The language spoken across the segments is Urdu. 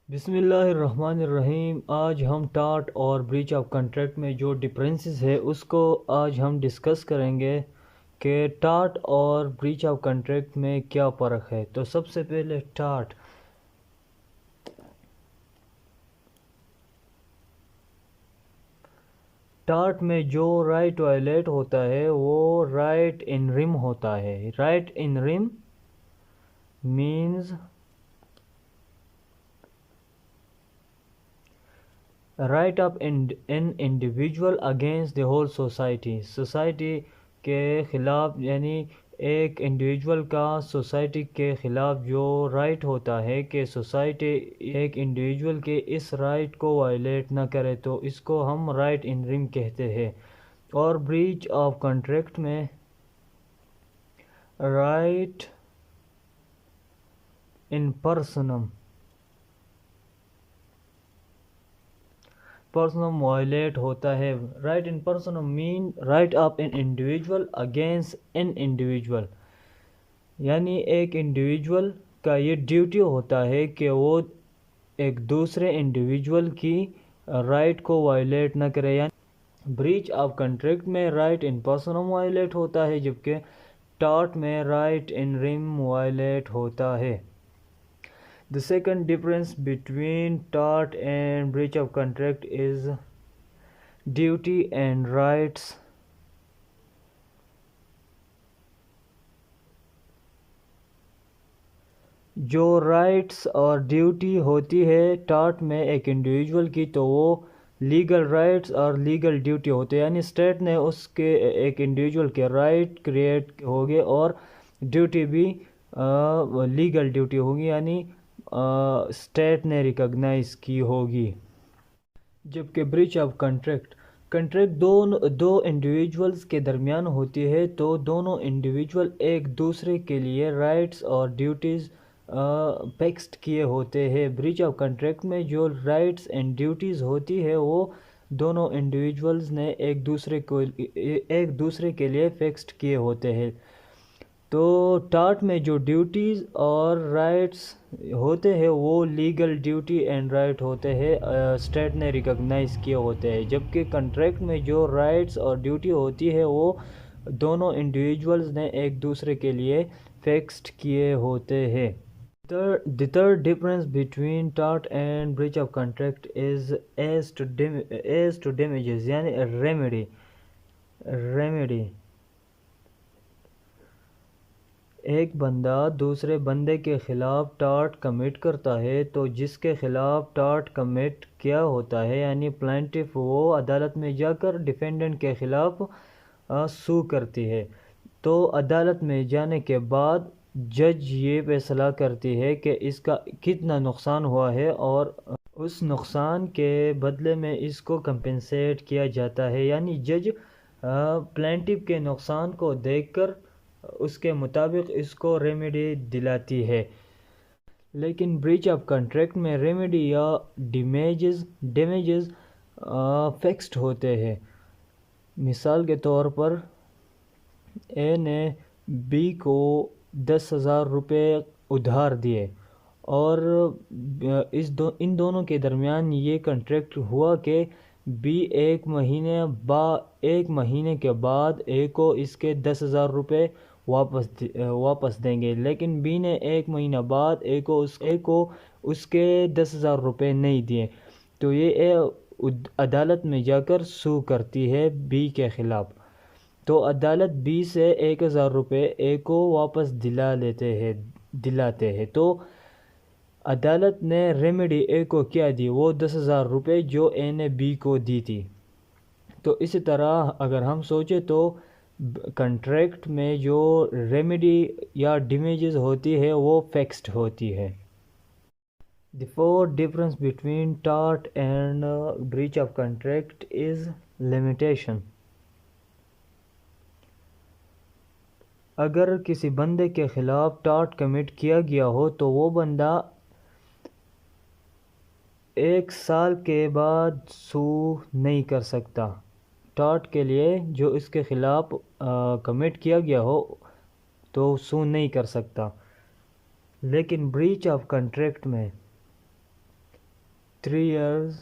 بسم اللہ الرحمن الرحیم۔ آج ہم ٹارٹ اور بریچ آف کنٹریکٹ میں جو ڈفرینسز ہے اس کو آج ہم ڈسکس کریں گے کہ ٹارٹ اور بریچ آف کنٹریکٹ میں کیا فرق ہے۔ تو سب سے پہلے ٹارٹ میں جو رائٹ وائلیٹ ہوتا ہے وہ رائٹ ان رم ہوتا ہے۔ Right in rem means right of an individual against the whole society. Society کے خلاف، یعنی ایک انڈیویجول کا سوسائٹی کے خلاف جو رائٹ ہوتا ہے کہ سوسائٹی ایک انڈیویجول کے اس رائٹ کو وائلیٹ نہ کرے، تو اس کو ہم رائٹ ان رم کہتے ہیں۔ اور بریچ آف کنٹریکٹ میں رائٹ ان پرسنم وائلیٹ ہوتا ہے۔ رائٹ ان پرسنم مین right of an individual against an individual, یعنی ایک انڈیویجول کا یہ ڈیوٹی ہوتا ہے کہ وہ ایک دوسرے انڈیویجول کی رائٹ کو وائلیٹ نہ کرے۔ یعنی بریچ آف کنٹریکٹ میں رائٹ ان پرسنم وائلیٹ ہوتا ہے، جبکہ ٹارٹ میں رائٹ ان رم وائلیٹ ہوتا ہے۔ The second difference between tort and breach of contract is duty and rights. جو رائٹس اور ڈیوٹی ہوتی ہے ٹارٹ میں ایک انڈیویجول کی، تو وہ لیگل رائٹس اور لیگل ڈیوٹی ہوتے ہیں، یعنی اسٹیٹ نے اس کے ایک انڈیویجول کے رائٹ کریٹ ہوگے اور ڈیوٹی بھی لیگل ڈیوٹی ہوگی، یعنی اسٹیٹ نے ریکگنائز کی ہوگی۔ جبکہ بریچ آف کنٹریکٹ دو انڈیویجولز کے درمیان ہوتی ہے، تو دونوں انڈیویجول ایک دوسرے کے لیے رائٹس اور ڈیوٹیز فکسڈ کیے ہوتے ہیں۔ بریچ آف کنٹریکٹ میں جو رائٹس اینڈ ڈیوٹیز ہوتی ہے وہ دونوں انڈیویجولز نے ایک دوسرے کے لیے فکسڈ کیے ہوتے ہیں۔ تو ٹارٹ میں جو ڈیوٹیز اور رائٹس ہوتے ہیں وہ لیگل ڈیوٹی اینڈ رائٹ ہوتے ہیں، اسٹیٹ نے ریکگنائز کیے ہوتے ہیں، جبکہ کنٹریکٹ میں جو رائٹس اور ڈیوٹی ہوتی ہے وہ دونوں انڈیویجولز نے ایک دوسرے کے لیے فکسڈ کیے ہوتے ہیں۔ The third difference between tort and breach of contract is as to damages، یعنی ریمیڈی۔ ایک بندہ دوسرے بندے کے خلاف ٹارٹ کمٹ کرتا ہے، تو جس کے خلاف ٹارٹ کمٹ کیا ہوتا ہے یعنی پلینٹف، وہ عدالت میں جا کر ڈیفینڈنٹ کے خلاف سو کرتی ہے۔ تو عدالت میں جانے کے بعد جج یہ فیصلہ کرتی ہے کہ اس کا کتنا نقصان ہوا ہے، اور اس نقصان کے بدلے میں اس کو کمپنسیٹ کیا جاتا ہے، یعنی جج پلینٹف کے نقصان کو دیکھ کر اس کے مطابق اس کو ریمیڈی دلاتی ہے۔ لیکن بریچ آف کنٹریکٹ میں ریمیڈی یا ڈیمیجز فکسڈ ہوتے ہیں۔ مثال کے طور پر اے نے بی کو 10,000 روپے ادھار دیے، اور ان دونوں کے درمیان یہ کنٹریکٹ ہوا کہ بی ایک مہینے کے بعد اے کو اس کے 10,000 روپے واپس دیں گے، لیکن بی نے ایک مہینہ بعد اے کو اس کے 10,000 روپے نہیں دیے، تو یہ عدالت میں جا کر سو کرتی ہے بی کے خلاف۔ تو عدالت بی سے 1,000 روپے اے کو واپس دلاتے ہیں، تو عدالت نے ریمیڈی اے کو کیا دی؟ وہ 10,000 روپے جو اے نے بی کو دی تھی۔ تو اسی طرح اگر ہم سوچیں تو کنٹریکٹ میں جو ریمیڈی یا ڈیمیجز ہوتی ہے وہ فکسڈ ہوتی ہے۔ The fourth difference between tort and breach of contract is limitation۔ اگر کسی بندے کے خلاف ٹارٹ کمٹ کیا گیا ہو تو وہ بندہ 1 سال کے بعد سو نہیں کر سکتا۔ ٹارٹ کے لیے جو اس کے خلاف کمٹ کیا گیا ہو تو سو نہیں کر سکتا، لیکن بریچ آف کنٹریکٹ میں 3 years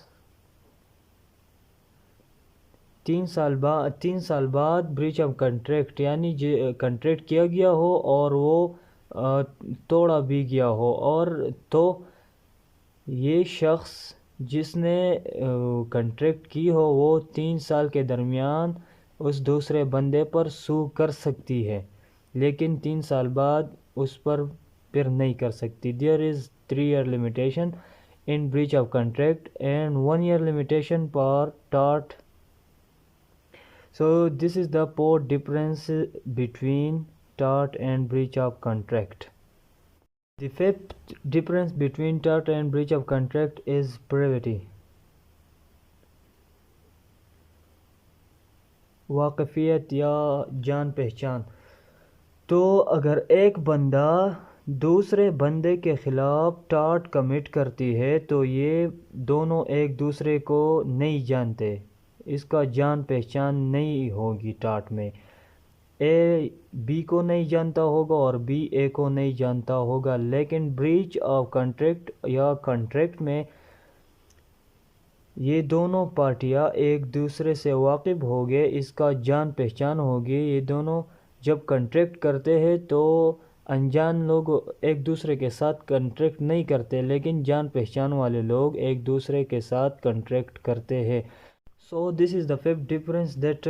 3 سال بعد بریچ آف کنٹریکٹ یعنی کنٹریکٹ کیا گیا ہو اور وہ توڑا بھی گیا ہو، اور تو یہ شخص جس نے کنٹریکٹ کی ہو وہ 3 سال کے درمیان اس دوسرے بندے پر سو کر سکتی ہے، لیکن 3 سال بعد اس پر پھر نہیں کر سکتی۔ There is 3 year limitation in breach of contract and 1 year limitation for tort. So this is the important difference between tort and breach of contract. The fifth difference between tort and breach of contract is brevity. واقفیت یا جان پہچان۔ تو اگر ایک بندہ دوسرے بندے کے خلاف ٹارٹ کمٹ کرتی ہے تو یہ دونوں ایک دوسرے کو نہیں جانتے، اس کا جان پہچان نہیں ہوگی۔ ٹارٹ میں اے بی کو نہیں جانتا ہوگا اور بی اے کو نہیں جانتا ہوگا، لیکن بریچ آف کنٹریکٹ یا کنٹریکٹ میں یہ دونوں پارٹیاں ایک دوسرے سے واقف ہوگے، اس کا جان پہچان ہوگی۔ یہ دونوں جب کنٹریکٹ کرتے ہیں تو انجان لوگ ایک دوسرے کے ساتھ کنٹریکٹ نہیں کرتے، لیکن جان پہچان والے لوگ ایک دوسرے کے ساتھ کنٹریکٹ کرتے ہیں۔ So this is the fifth difference, that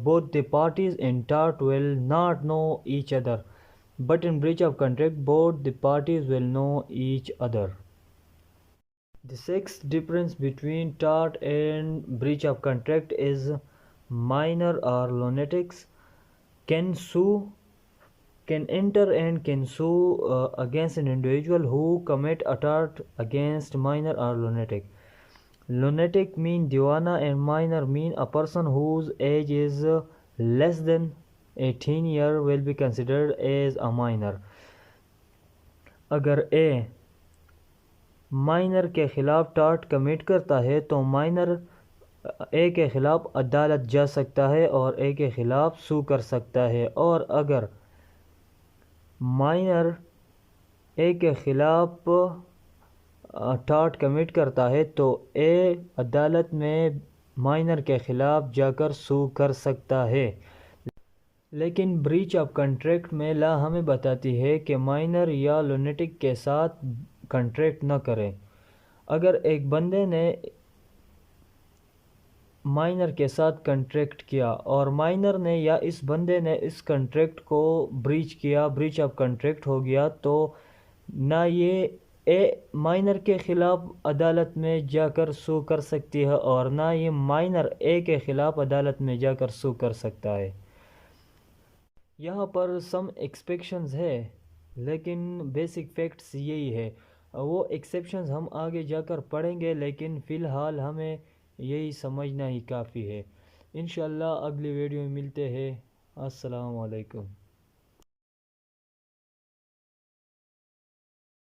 both the parties in tort will not know each other, but in breach of contract both the parties will know each other. The sixth difference between tort and breach of contract is minor or lunatics can enter and can sue against an individual who commit a tort against minor or lunatic. Lunatic mean دیوانہ and minor mean a person whose age is less than 18 year will be considered as a minor. اگر اے مائنر کے خلاف ٹارٹ کمٹ کرتا ہے تو مائنر اے کے خلاف عدالت جا سکتا ہے اور اے کے خلاف سو کر سکتا ہے، اور اگر مائنر اے کے خلاف ٹارٹ کمٹ کرتا ہے تو اے عدالت میں مائنر کے خلاف جا کر سو کر سکتا ہے۔ لیکن بریچ آف کنٹریکٹ میں لا ہمیں بتاتی ہے کہ مائنر یا لونیٹک کے ساتھ کنٹریکٹ نہ کریں۔ اگر ایک بندے نے مائنر کے ساتھ کنٹریکٹ کیا اور مائنر نے یا اس بندے نے اس کنٹریکٹ کو بریچ کیا، بریچ آف کنٹریکٹ ہو گیا، تو نہ یہ اے مائنر کے خلاف عدالت میں جا کر سو کر سکتی ہے اور نہ یہ مائنر اے کے خلاف عدالت میں جا کر سو کر سکتا ہے۔ یہاں پر سم ایکسپیکشنز ہے، لیکن بیسک فیکٹس یہی ہے۔ وہ ایکسیپشنز ہم آگے جا کر پڑھیں گے، لیکن فی الحال ہمیں یہی سمجھنا ہی کافی ہے۔ انشاءاللہ اگلی ویڈیو میں ملتے ہیں۔ السلام علیکم۔